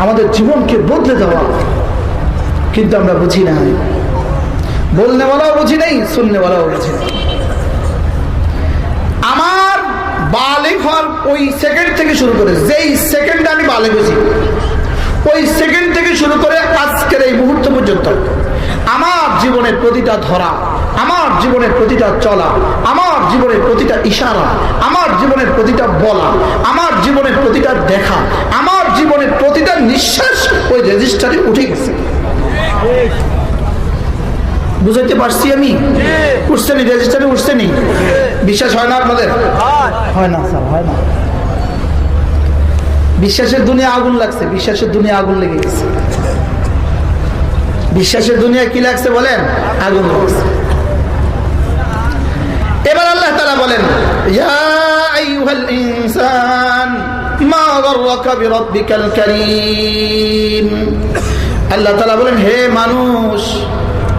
আমাদের জীবনকে বদলে দেওয়া, কিন্তু আমরা বুঝি না। বলনেওয়ালাও বুঝি নাই, শুননেওয়ালাও বুঝি নাই। আমার বালেগ হওয়ার ওই সেকেন্ড থেকে শুরু করে, যেই সেকেন্ডে আমি বালেগ হয়েছি, ওই সেকেন্ড থেকে শুরু করে আজকের এই মুহূর্ত পর্যন্ত আমার জীবনের প্রতিটা ধরা, আমার জীবনের প্রতিটা চলা, আমার জীবনের প্রতিটা ইশারা, আমার জীবনের প্রতিটা বলা, আমার জীবনের প্রতিটা দেখা, আমার জীবনের প্রতিটা নিঃশ্বাস ওই রেজিস্টারে উঠে গেছে। বুঝাইতে পারছি আমি? উঠছে নি, রেজিস্টারে উঠছে নি? বিশ্বাস হয় না আপনাদের? হয় না স্যার, হয় না। বিশ্বাসের দুনিয়া আগুন লাগছে, বিশ্বাসের দুনিয়া আগুন লেগে গেছে। বিশ্বাসের দুনিয়া কি লাগছে বলেন? আগুন লাগছে। এবার আল্লাহ তাআলা বলেন, ইয়া আইয়ুহাল ইনসান মা গাররাকা বিরাব্বিকাল কারীম। আল্লাহ তাআলা বলেন, হে মানুষ,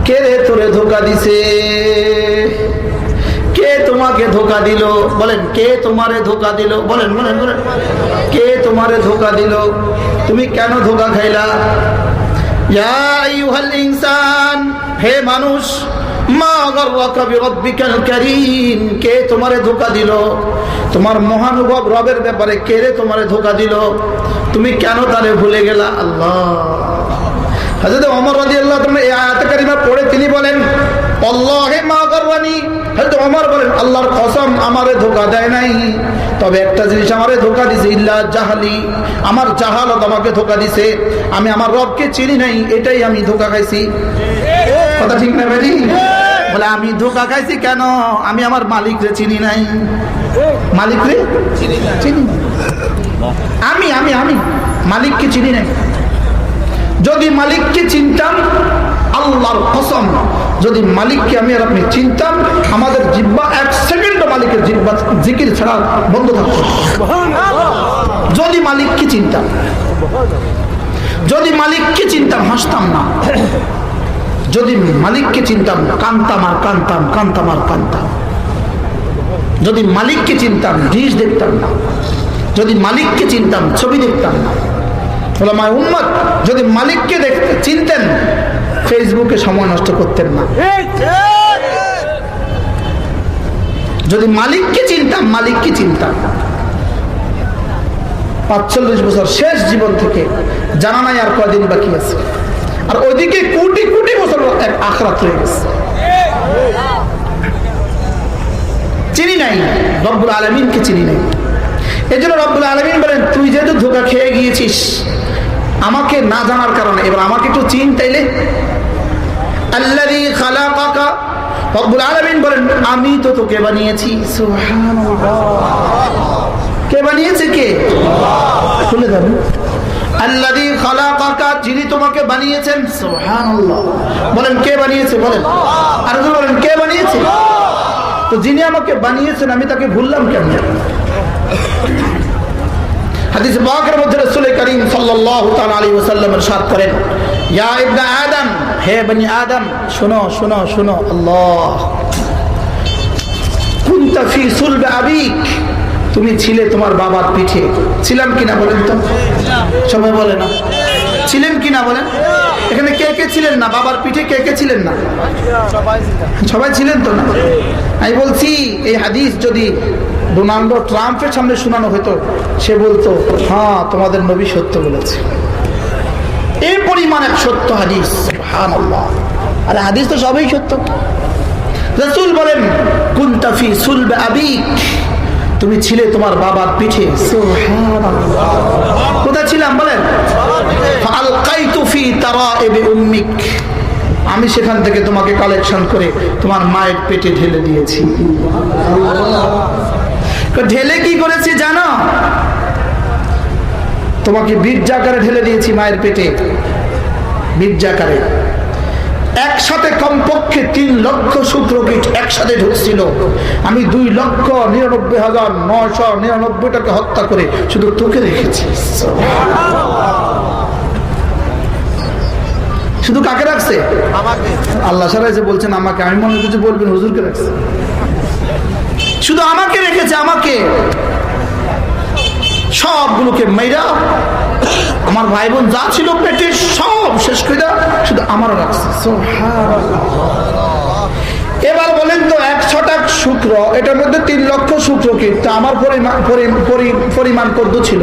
কে রে তোরে ধোঁকা দিছে? কে তোমাকে ধোঁকা দিল? বলেন, কে তোমারে ধোঁকা দিল? বলেন বলেন বলেন, কে তোমারে ধোঁকা দিল? তুমি কেন ধোঁকা খাইলা? ইয়া আইয়ুহাল ইনসান, হে মানুষ, মা গাররাকা বিরাব্বিকাল কারীম, কে তোমারে ধোঁকা দিল? তোমার মহানুভব রবের ব্যাপারে কে রে তোমারে ধোঁকা দিল? তুমি কেন তারে ভুলে গেলা? আল্লাহ। হযরত ওমর রাদিয়াল্লাহু তাআলা এই আয়াত কারিমা পড়ে তিনি বলেন, আল্লাহে মা গাররানি। হযরত ওমর বলেন, আল্লাহর কসম, আমারে ধোঁকা দেয় নাই, তবে একটা জিনিস আমারে ধোঁকা দিছে, ইল্লা জাহলি, আমার জাহালত আমাকে ধোঁকা দিছে। আমি আমার রবকে চিনি নাই, এটাই আমি ধোঁকা খাইছি। কথা ঠিক না ভাই? বলে আমি ধোঁকা খাইছি কেন? আমি আমার মালিকরে চিনি নাই। মালিকরে চিনি না, আমি আমি আমি মালিককে চিনি নাই। যদি মালিককে চিনতাম, আল্লাহর কসম, যদি মালিককে আমি আর আপনি চিনতাম, আমাদের জিহ্বা এক সেকেন্ড মালিকের জিহ্বা জিকির ছাড়া বন্ধ থাকতো। যদি মালিককে চিনতাম, যদি মালিককে চিনতাম, হাসতাম না। যদি মালিককে চিনতাম, কানতাম আর কানতাম, কানতাম আর কানতাম। যদি মালিককে চিনতাম, ডিশ দেখতাম না। যদি মালিককে চিনতাম, ছবি দেখতাম না। ওলামায়ে উম্মত যদি মালিককে দেখতে চিনতেন, ফেসবুকে সময় নষ্ট করতেন না। যদি মালিককে চিনতাম, মালিককে চিনতাম। ৪৫ বছর শেষ জীবন থেকে জানা নাই আর কয়দিন বাকি আছে, আর ওইদিকে কোটি কোটি বছর এক আখিরাত রয়ে গেছে। চিনি নাই, রব্বুল আলামিনকে চিনি নাই। এই জন্য রব্বুল আলামিন বলেন, তুই যেহেতু ধোঁকা খেয়ে গিয়েছিস আমাকে না জানার কারণে, এবার আমাকে একটু চিন তাইলে। আল্লাযী খালাকাকা, রব্বুল আলামিন বলেন, আমি তো তোকে বানিয়েছি। সুবহানাল্লাহ। কে বানিয়েছে? কে? খুলে দেন। আল্লাযী খালাকাকা, যিনি তোমাকে বানিয়েছেন। সুবহানাল্লাহ। বলেন, কে বানিয়েছে? বলেন আর বলেন, কে বানিয়েছে? তো যিনি আমাকে বানিয়েছেন আমি তাকে ভুললাম কেমনে? হাদিস পাকের মধ্যে রাসূল করিম সাল্লাল্লাহু তাআলা আলাইহি ওয়াসাল্লাম ইরশাদ করেন, ইয়া ইবনে আদম, হে বনি আদম, শুনো শুনো শুনো। আল্লাহ। কুনতা ফি সুলব আবিক, তুমি ছিলে তোমার বাবার পিঠে। ছিলাম কিনা বলেন তো? সবাই বলে না। ছিলেন কিনা বলেন? এখানে কে কে ছিলেন না? বাবার পিঠে কে কে ছিলেন না? সবাই ছিলেন তো না? আমি বলছি, এই হাদিস যদি ডোনাল্ড ট্রাম্পের সামনে শোনানো হতো, সে বলতো, হ্যাঁ তোমাদের নবী সত্য বলেছে। এই পরিমাণ এক সত্য হাদিস। সুবহানাল্লাহ। আরে হাদিস তো সবই সত্য। রাসূল বলেন, কুনতা ফি সুলব আবিক, তুমি ছিলে তোমার বাবার পিঠে। সুবহানাল্লাহ। কোথায় ছিলাম বলেন? ফাআলকাইতু ফি তারাইব উম্মিক, আমি সেখান থেকে তোমাকে কালেকশন করে তোমার মায়ের পেটে ঢেলে দিয়েছি। ঢেলে কি করেছি জানো? তোমাকে বীর্যাকারে ঢেলে দিয়েছি মায়ের পেটে, বীর্যাকারে। একসাথে কমপক্ষে ৩ লক্ষ শুক্রকীট একসাথে ঢুকছিল। আমি 2,99,999টাকে হত্যা করে শুধু তোকে রেখেছি। শুধু কাকে রাখছে? আল্লাহ সারা এসে বলছেন আমাকে। আমি মনে কিছু বলবেন, হুজুরকে রাখছে। শুধু আমাকে রেখেছে, আমাকে। সবগুলোকে মেয়েরা আমার ভাই বোন যা ছিল পেটে সব শেষ করে দাও, শুধু আমারও রাখছে। এবার বলেন তো 100 শুক্র, এটার মধ্যে 3 লক্ষ শুক্র, কিন্তু আমার পরিমাণ কত ছিল?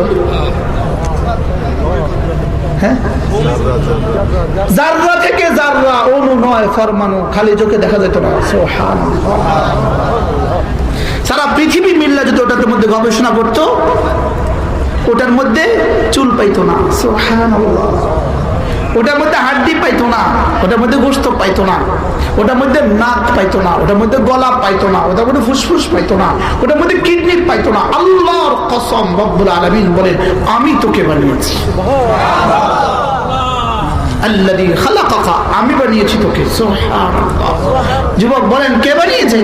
হ্যাঁ, জাররা থেকে জাররা, অণু নয় পরমাণু, খালি চোখে দেখা যেত না। সারা পৃথিবী মিল্লা যদি ওটার মধ্যে গবেষণা করতো, ওটার মধ্যে চুল পাইতো না। সুবহানাল্লাহ। ওটার মধ্যে হাড্ডি পাইতো না, ওটার মধ্যে গোশত পাইতো না, ওটার মধ্যে নাক পাইতো না, ওটার মধ্যে গলা পাইতো না, ওটার মধ্যে ফুসফুস পাইতো না, ওটার মধ্যে কিডনি পাইতো না। আল্লাহর কসম, রব্বুল আলামিন বলেন, আমি তোকে বানিয়েছি। আল্লাযী খালাকাকা, আমি বানিয়েছি তোকে। সুবহানাল্লাহ। যুবক বলেন, কে বানিয়েছে?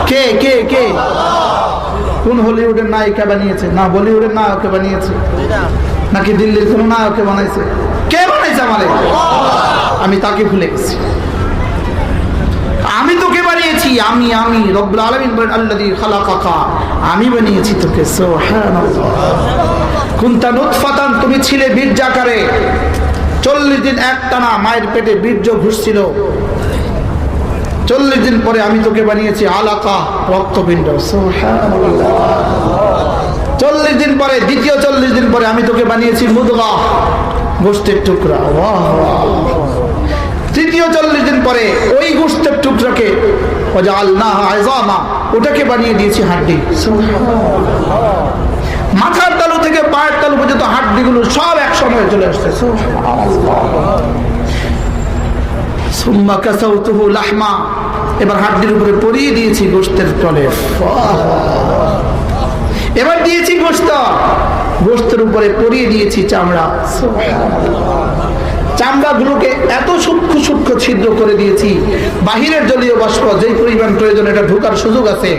কে কে কে? কোন হলিউডের নায়িকা বানিয়েছে? না, বলিউডের নায়ককে বানিয়েছে, নাকি দিল্লির কোন নায়ককে বানাইছে? কে বানাইছে আমারে? আমি তাকে ভুলে গেছি। আমি তোকে বানিয়েছি, আমি রব্বুল আলামিন বলেন, আল্লাযী খালাকাকা, আমি বানিয়েছি তোকে। সুবহানাল্লাহ। কুনতা নুতফাতান, তুমি ছিলে বীর্যাকারে। 40 দিন একটানা মায়ের পেটে বীর্য ঘুরছিল। 40 দিন পরে আমি তোকে বানিয়েছি আলাকা, রক্তপিণ্ড। সুবহানাল্লাহ। 40 দিন পরে, দ্বিতীয় 40 দিন পরে আমি তোকে বানিয়েছি মুদগা, গোশতের টুকরা। তৃতীয় 40 দিন পরে ওই গোশতের টুকরাকে ওয়াজআলনাহা ইযামা, ওটাকে বানিয়ে দিয়েছি হাড্ডি। মাথার তালু থেকে পায়ের তালু পর্যন্ত হাড্ডিগুলো সব একসঙ্গে চলে আসছে। সুম্মা কাসাউতুহু লাহমা, এবার হাড্ডির উপরে পরিয়ে দিয়েছি গোশতের তলে। এবার দিয়েছি গোশত, গোশতের উপরে পরিয়ে দিয়েছি চামড়া। চামড়াগুলোকে এত সূক্ষ্ম সূক্ষ্ম ছিদ্র করে দিয়েছি, বাহিরের জলীয় বাষ্প যেই পরিমাণ প্রয়োজন এটা ঢোকার সুযোগ আছে।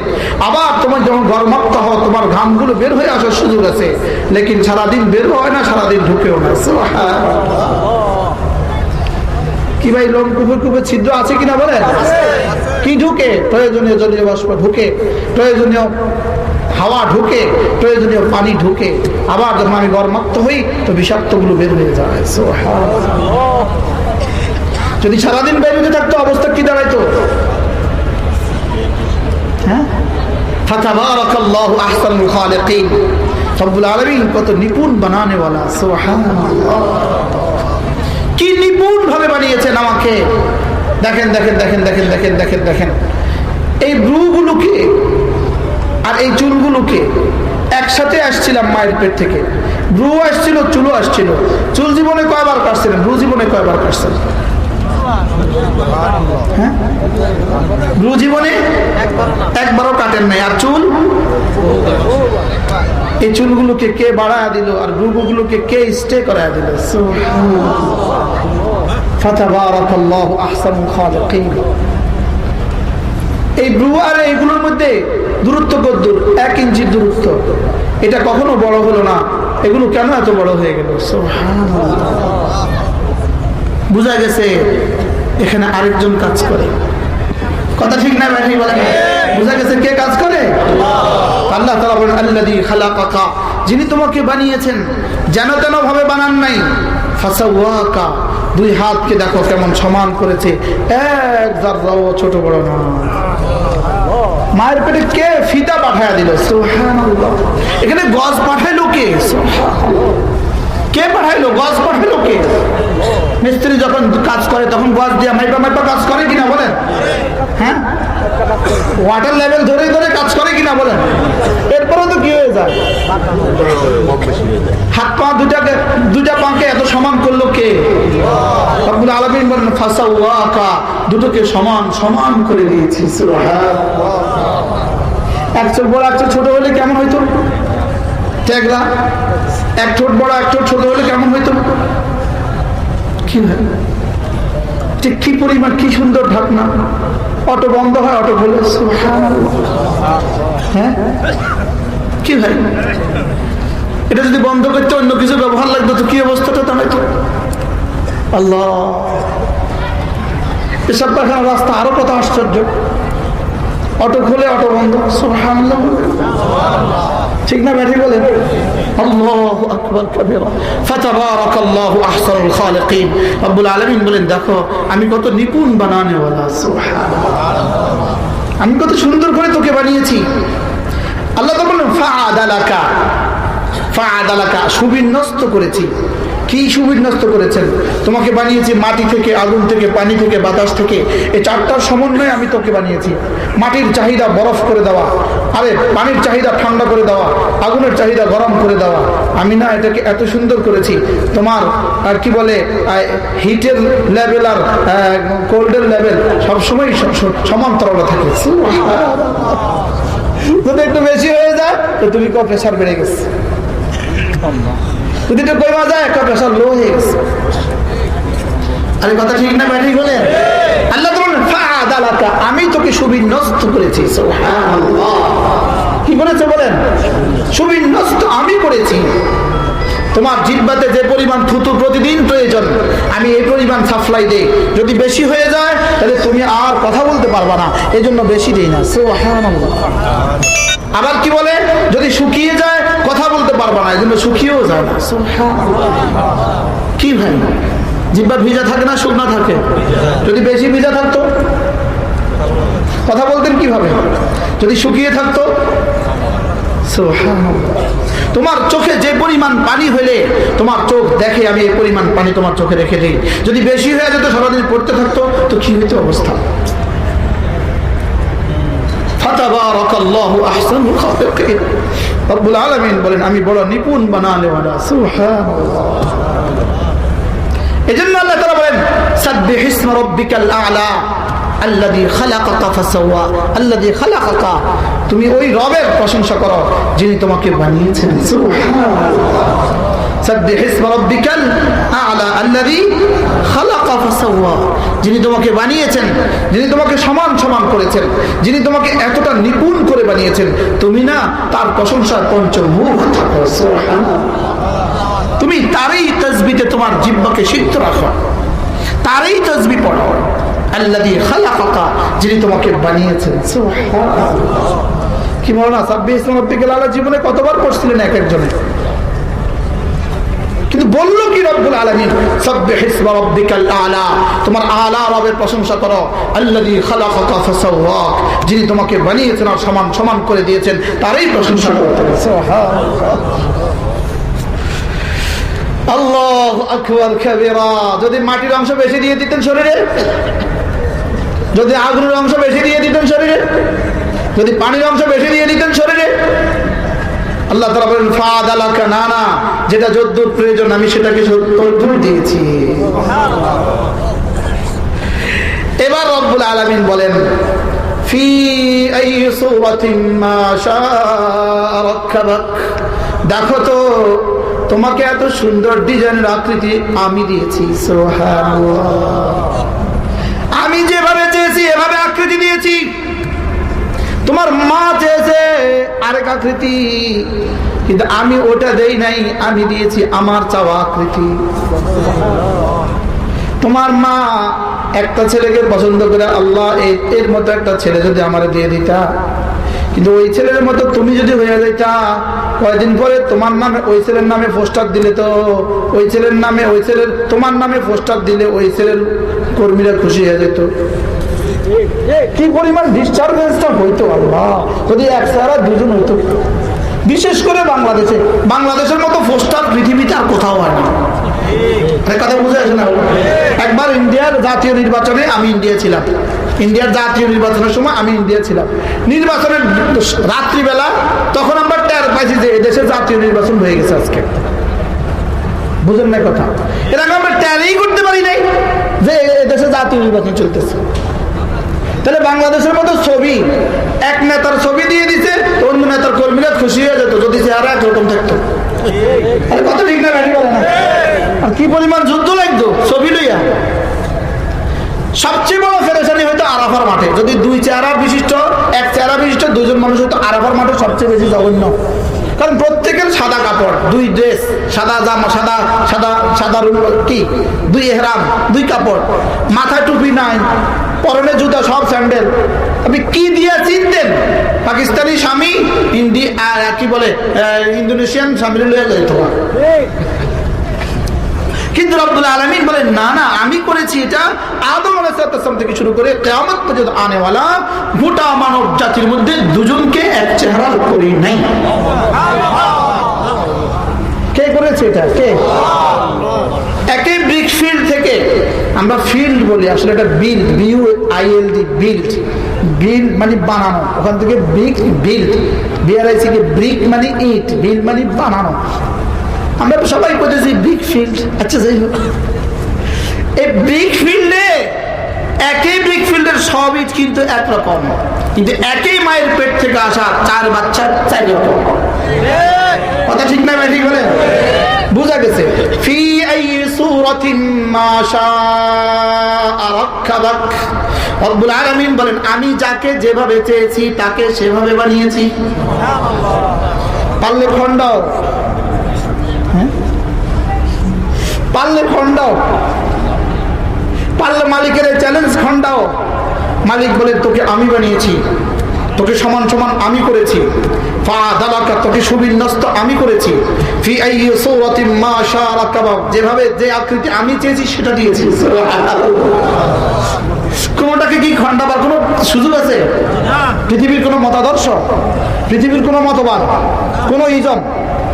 আবার তোমার যখন গরমাক্ত হও, তোমার ঘামগুলো বের হয়ে আসার সুযোগ আছে, লেকিন সারাদিন বের হয় না, সারাদিন ঢুকেও না। কি ভাই, লোম কুপুর ছিদ্র আছে কিনা বলেন? কি ঢুকে? প্রয়োজনীয় জলীয় বাষ্প ঢুকে, প্রয়োজনীয় হাওয়া ঢুকে, প্রয়োজনীয় পানি ঢুকে। আবার যখন আমি গরমাক্ত হই, তো বিষাক্ত গুলো বের হয়ে যায়। যদি সারাদিন বের হতে থাকতো, অবস্থা কি দাঁড়াইতো? হ্যাঁ, ফাতাবারাকাল্লাহু আহসানুল খালিকিন, রব্বুল আলামিন কত নিপুণ বানানে ওয়ালা। সুবহানাল্লাহ। কি নিপুণ ভাবে বানিয়েছেন আমাকে। দেখেন দেখেন দেখেন দেখেন দেখেন দেখেন দেখেন, এই ব্রুগুলোকে আর এই চুলগুলোকে একসাথে আসছিলাম মায়ের পেট থেকে। ব্রু আসছিল, চুলও আসছিল। চুল জীবনে কয়বার কাটছিলেন? ব্রু জীবনে কয়বার কাটছেন? হ্যাঁ, ব্রু জীবনে একবারও কাটেন নাই। আর চুল, এই চুলগুলোকে কে বাড়ায়া দিল, আর ব্রুগুলোকে কে স্টে করায়া দিল? ফাতাবারাকাল্লাহু আহসানুল খালিকিন। এই ব্রু আর এইগুলোর মধ্যে দূরত্ব কতদূর? 1 ইঞ্চির দূরত্ব। এটা কখনো বড় হলো না, এগুলো কেন এত বড় হয়ে গেল? সুবহানাল্লাহ। বুঝা গেছে এখানে আরেকজন কাজ করে। কথা ঠিক না ভাই? বুঝা গেছে কে কাজ করে? আল্লাহ তাআলা বলেন, আল্লাযী খালাকাকা, যিনি তোমাকে বানিয়েছেন, যেন তেন ভাবে বানান নাই। ফাসাওয়াকা, 2 হাতকে দেখো কেমন সমান করেছে, এক জাররাও ছোট বড় না। মায়ের পেটে কে ফিতা পাঠায়া দিল? সুবহানাল্লাহ। এখানে গজ পাঠাইলো কে? কে পাঠাইলো? গজ পাঠাইলো কে? মিস্ত্রি যখন কাজ করে তখন গজ দিয়ে মাইপা মাইপা কাজ করে কিনা বলেন? হ্যাঁ, ওয়াটার লেভেল ধরে ধরে কাজ করে কিনা বলেন? এরপরে তো কি হয়ে যায়, হাত পা দুটা পাকে এত সমান করলো কে? রব্বুল আলামিন বলেন, ফাসাওয়াকা, দুটোকে সমান সমান করে দিয়েছি। সুবহানাল্লাহ। এক চোখ বড় এক চোখ ছোট হলে কেমন হইতো? টেকরা। এক ঠোঁট বড় এক ঠোঁট ছোট হলে কেমন হইতো? কি হয় ঠিক কি পরিমাণ, কি সুন্দর ঢাকনা। অটো বন্ধ হয়, অটো খোলে। হ্যাঁ, কি ভাই, এটা যদি বন্ধ করতে অন্য কিছু ব্যবহার লাগতো তো কি অবস্থাটা দাঁড়াইতো? আল্লাহ, এসব পাখানা রাস্তা আরো কত আশ্চর্য। অটো খুলে অটো বন্ধ। সুবহানাল্লাহ। ঠিক না ব্যাঠি বলেন? আল্লাহু আকবার কাবীরা ফাতাবারাকাল্লাহু আহসানুল খালিকিন। রব্বুল আলামিন বলেন, দেখো আমি কত নিপুণ বানানেওয়ালা, সুবহানাল্লাহ, আমি কত সুন্দর করে তোকে বানিয়েছি। আল্লাহ তো বললেন ফাআদালাকা, ফাআদালাকা, সুবিন্যস্ত করেছি। কি সুবিন্যস্ত করেছেন? তোমাকে বানিয়েছি মাটি থেকে, আগুন থেকে, পানি থেকে, বাতাস থেকে। এই চারটার সমন্বয়ে আমি তোকে বানিয়েছি। মাটির চাহিদা বরফ করে দেওয়া, আরে পানির চাহিদা ঠান্ডা করে দেওয়া, আগুনের চাহিদা গরম করে দেওয়া। আমি না এটাকে এত সুন্দর করেছি, তোমার আর কি বলে হিটের লেভেল আর কোল্ডের লেভেল সবসময় সমান্তরালে থাকে। যদি একটু বেশি হয়ে যায় তো তুমি কো প্রেশার বেড়ে গেছে, যদি একটু কমা যায় একটা প্রেশার লো হয়ে গেছে। আরে কথা ঠিক না ব্যাঠি বলেন? আল্লাহ বলেন ফাআদালাকা, আমি তোকে সুবিন্যস্ত করেছি। সুবহানাল্লাহ, কি করেছে বলেন? সুবিন্যস্ত আমি করেছি। তোমার জিহ্বাতে যে পরিমাণ থুতু প্রতিদিন প্রয়োজন আমি এই পরিমাণ সাপ্লাই দেই। যদি বেশি হয়ে যায় তাহলে তুমি আর কথা বলতে পারবা না, এই জন্য বেশি দেই না। সুবহানাল্লাহ। আবার কি বলে, যদি শুকিয়ে যায় কথা বলতে পারবা না, এই জন্য শুকিয়েও যায় না। সুবহানাল্লাহ। কি ভাই, জিহ্বা ভিজা থাকে না শুকনা থাকে? যদি বেশি ভিজা থাকতো কথা বলতেন কিভাবে? যদি শুকিয়ে থাকতো? সুবহানাল্লাহ। তোমার চোখে যে পরিমাণ পানি হলে তোমার চোখ দেখে, আমি এই পরিমাণ পানি তোমার চোখে রেখে দিই। যদি বেশি হয়ে যেত, সারাদিন পড়তে থাকতো, তো কি হইতো অবস্থা? ফাতাবারাকাল্লাহু আহসানুল খালিকিন। রব্বুল আলামিন বলেন, আমি বড় নিপুণ বানানেওয়ালা। সুবহানাল্লাহ। এজন্য আল্লাহ তাআলা বলেন, সাব্বিহিসমা রাব্বিকাল আ'লা আল্লাযী খালাকাকা ফাসাওয়া আল্লাযী খালাকাকা। তুমি ওই রবের প্রশংসা করো যিনি তোমাকে বানিয়েছেন। সুবহানাল্লাহ। সাব্বিহিসমা রাব্বিকাল আ'লা আল্লাযী খালাকা ফাসাওয়া, যিনি তোমাকে বানিয়েছেন, যিনি তোমাকে সমান সমান করেছেন, যিনি তোমাকে এতটা নিপুণ করে বানিয়েছেন, তুমি না তার প্রশংসার পঞ্চমুখ থাকো। সুবহানাল্লাহ। তুমি তারই তাসবিতে তোমার জিহ্বাকে সিদ্ধ রাখো, তারই তাসবিহ পড়ো। আল্লাযী খালাকাকা, যিনি তোমাকে বানিয়েছেন। সুবহানাল্লাহ। কি বলো না, সাব্বিহিসমা রাব্বিকাল আ'লা জীবনে কতবার পড়ছিলেন এক একজনে? কিন্তু বললো কি রব্বুল আলামিন, সাব্বিহিসমা রাব্বিকাল আ'লা, তোমার আ'লা রবের প্রশংসা করো। আল্লাযী খালাকাকা ফাসাওয়াক, যিনি তোমাকে বানিয়েছেন আর সমান সমান করে দিয়েছেন, তারই প্রশংসা করতে হবে। সুবহানাল্লাহ। আল্লাহু আকবার কাবীরা। যদি মাটির অংশ বেশি দিয়ে দিতেন শরীরে, যদি আগুনের অংশ বেশি দিয়ে দিতেন শরীরে, যদি পানির অংশ বেশি দিয়ে দিতেন শরীরে, আল্লাহ তাআলা বলেন ফাআদালাকা, না না, যেটা যদ্দূর প্রয়োজন আমি সেটাকে তদ্দূর দিয়েছি। এবার রব্বুল আলামিন বলেন, ফি আই সূরাতিন মা শাআ রাক্কাবাক, দেখো তো তোমাকে এত সুন্দর ডিজাইনের আকৃতি আমি দিয়েছি। সুবহানাল্লাহ। আমি যেভাবে চেয়েছি এভাবে আকৃতি দিয়েছি। তোমার মা চেয়েছে আরেক আকৃতি, কিন্তু আমি ওটা দেই নাই, আমি দিয়েছি আমার চাওয়া আকৃতি। তোমার মা একটা ছেলেকে পছন্দ করে, আল্লাহ এর মতো একটা ছেলে যদি আমার দিয়ে দিতা, কিন্তু ওই ছেলের মতো তুমি যদি হয়ে যাইতা, কয়েকদিন পরে তোমার নামে ওই ছেলের নামে পোস্টার দিলে, তো ওই ছেলের নামে ওই ছেলের তোমার নামে পোস্টার দিলে ওই ছেলের কর্মীরা খুশি হয়ে যেত। কি পরিমাণ ডিস্টারবেন্সটা হইতো আল্লাহ, যদি এক সারা দুজন হইতো। বিশেষ করে বাংলাদেশে, বাংলাদেশের মতো পোস্টার পৃথিবীতে আর কোথাও হয় না। কথা বুঝে আসে না? একবার ইন্ডিয়ার জাতীয় নির্বাচনে আমি ইন্ডিয়া ছিলাম, ইন্ডিয়ার জাতীয় নির্বাচনের সময় আমি ইন্ডিয়া ছিলাম। নির্বাচনের রাত্রিবেলা তখন আমরা টের পাইছি যে এদেশে জাতীয় নির্বাচন হয়ে গেছে আজকে। বুঝেন না কথা? এর আগে আমরা টেরই করতে পারি নাই যে এদেশে জাতীয় নির্বাচন চলতেছে। তাহলে বাংলাদেশের মতো ছবি, এক নেতার ছবি দিয়ে দিছে, অন্য নেতার কর্মীরা খুশি হয়ে যেত যদি চেহারা একরকম থাকতো। কত ঠিক না গাড়ি বলে না? আর কি পরিমাণ যুদ্ধ লাগতো ছবি লইয়া। সবচেয়ে বড় ফেরেশানি হয়তো আরাফার মাঠে, যদি দুই চেহারা বিশিষ্ট, এক চেহারা বিশিষ্ট দুজন মানুষ হয়তো আরাফার মাঠে সবচেয়ে বেশি জঘন্য। কারণ প্রত্যেকের সাদা কাপড়, 2 ড্রেস, সাদা জামা, সাদা সাদা সাদা কি 2 এহরাম, 2 কাপড়, মাথায় টুপি নাই, পরনে জুতা, সব স্যান্ডেল। আপনি কি দিয়ে চিনতেন? পাকিস্তানি স্বামী, কি বলে ইন্দোনেশিয়ান স্বামী লয়ে যেত। কিন্তু রব্বুল আলামিন বলেন না না, আমি করেছি এটা আদম আলাইহিস সালাম থেকে শুরু করে কিয়ামত পর্যন্ত আনেওয়ালা গোটা মানব জাতির মধ্যে দুজনকে এক চেহারার করি নাই। কে করেছে এটা? কে? একই ব্রিক ফিল্ড থেকে, আমরা ফিল্ড বলি, আসলে এটা বিল্ড, BUILD, বিল্ড। বিল্ড মানে বানানো, ওখান থেকে ব্রিক, বিল্ড, BRIC, ব্রিক মানে ইট, বিল্ড মানে বানানো। আমরা সবাই বলতেছি ব্রিক ফিল্ড। আচ্ছা, যাই হোক, এই ব্রিক ফিল্ডে, একই ব্রিক ফিল্ডের সব ইট কিন্তু একরকম, কিন্তু একই মায়ের পেট থেকে আসা 4 বাচ্চা 4 রকম। কথা ঠিক না? ঠিক বলেন? বুঝা গেছে? ফি আই সূরাতিন মা শাআ রাক্কাবাক। রব্বুল আলামিন বলেন, আমি যাকে যেভাবে চেয়েছি তাকে সেভাবে বানিয়েছি। পারলে খন্ডাও, পারলে খন্ডাও, পারলে মালিকের চ্যালেঞ্জ খন্ডাও। মালিক বলে, তোকে আমি বানিয়েছি, তোকে সমান সমান আমি করেছি, তোকে সুবিন্যস্ত আমি করেছি। ফি আইয়ি সূরাতিন মা শাআ রাক্কাবাক, যেভাবে যে আকৃতি আমি চেয়েছি সেটা দিয়েছি। কোনটাকে কি খন্ডাবার কোনো সুযোগ আছে? পৃথিবীর কোনো মতাদর্শ, পৃথিবীর কোনো মতবাদ, কোনো ইজম,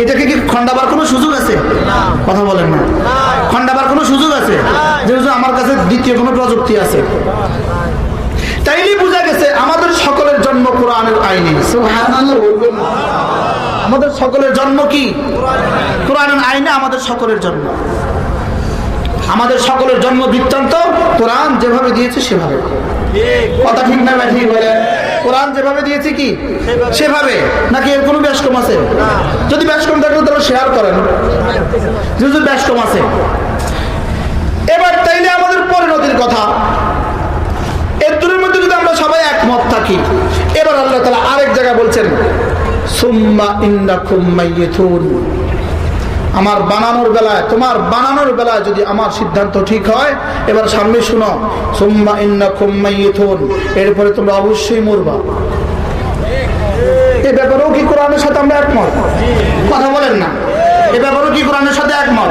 এটাকে কি খন্ডাবার কোনো সুযোগ আছে? কথা বলেন না। খন্ডাবার কোনো সুযোগ আছে? যেহেতু আমার কাছে দ্বিতীয় কোনো প্রযুক্তি আছে। তাইলে বোঝা গেছে আমাদের সকলের জন্ম কোরআনের আইনে। সুবহানাল্লাহ। আমাদের সকলের জন্ম কি? কোরআনের আইনে আমাদের সকলের জন্ম। আমাদের সকলের জন্ম বৃত্তান্ত কোরআন যেভাবে দিয়েছে সেভাবে। কথা ঠিক না? ঠিক বলে। কোরআন যেভাবে দিয়েছে কি সেভাবে, নাকি এর কোনো ব্যাসকম আছে? যদি ব্যাসকম থাকে তাহলে শেয়ার করেন, যদি ব্যাসকম আছে। এবার তাইলে আমাদের পরিণতির কথা, এর দুটোর মধ্যে যদি আমরা সবাই একমত থাকি, এবার আল্লাহ তাআলা আরেক জায়গায় বলছেন, সুম্মা ইন্নাকুম মাইয়িতুন। আমার বানানোর বেলায়, তোমার বানানোর বেলায় যদি আমার সিদ্ধান্ত ঠিক হয়, এবার সামনে শুনো, সুম্মা ইন্নাকুম মাইয়িতুন, এরপরে তোমরা অবশ্যই মরবা। এই ব্যাপারেও কি কোরআনের সাথে আমরা একমত? কথা বলেন না। এই ব্যাপারেও কি কোরআনের সাথে একমত?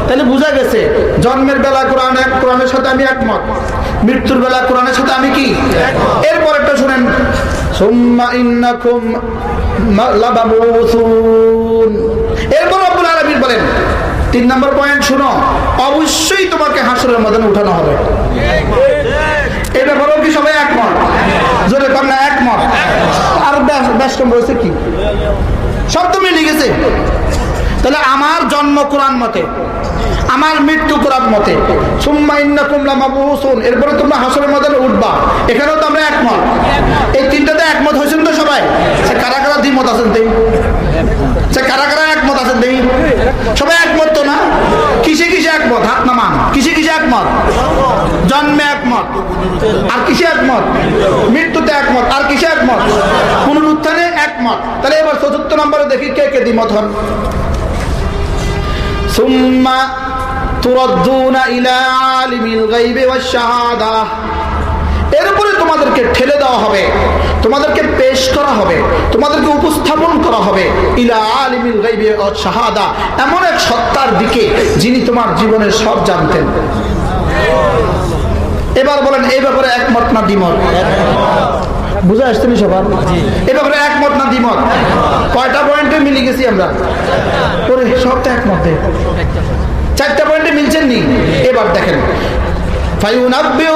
তাহলে বোঝা গেছে, জন্মের বেলা কোরআনের সাথে আমি একমত, মৃত্যুর বেলা কোরআনের সাথে আমি কি? এরপরেরটা শুনেন, সুম্মা ইন্নাকুম লামাবউসুন। এরপর রব্বুল আলামিন বলেন, 3 নম্বর পয়েন্ট শুনো, অবশ্যই তোমাকে হাসরের ময়দানে উঠানো হবে। এই ব্যাপারেও কি সবাই একমত? জোরে কর না, একমত। আর ব্যস্কম রয়েছে কি? সব তো মিলে গেছে। তাহলে আমার জন্ম কোরআন মতে, আমার মৃত্যু কোরআন মতে, সুম্মা ইন্নাকুম লামাবউসুন, এরপরে তোমরা হাসরের ময়দানে উঠবা, এখানেও তো আমরা একমত। এই 3টাতে একমত হয়েছেন তো সবাই? সে কারা কারা দ্বিমত আছেন? দেই সে কারা কারা একমত আছেন? দেই সবাই একমত তো না? কিসে কিসে একমত? হাত নামান। কিসে কিসে একমত? জন্মে একমত। আর কিসে একমত? মৃত্যুতে একমত। আর কিসে একমত? পুনরুত্থানে একমত। তাহলে এবার 4র্থ নম্বরে দেখি কে কে দ্বিমত হন। সুম্মা তুরাদ্দুনা ইলা আলিমিল গায়বি ওয়াশ শাহাদা। এরপরে তোমাদেরকে ঠেলে দেওয়া হবে, তোমাদেরকে পেশ করা হবে, তোমাদেরকে উপস্থাপন করা হবে ইলা আলিমিল গায়বি ওয়াশ শাহাদা, এমন এক সত্তার দিকে যিনি তোমার জীবনের সব জানতেন। এবার বলেন, এই ব্যাপারে একমত না দ্বিমত? বুঝা আসছে নি সবার? এই ব্যাপারে একমত না দ্বিমত? কয়টা পয়েন্টে মিলে গেছি আমরা? ওরে সব তো একমত। 4টা পয়েন্টে মিলছেন নি? এবার দেখেন, ফায়ুনাব্বিউ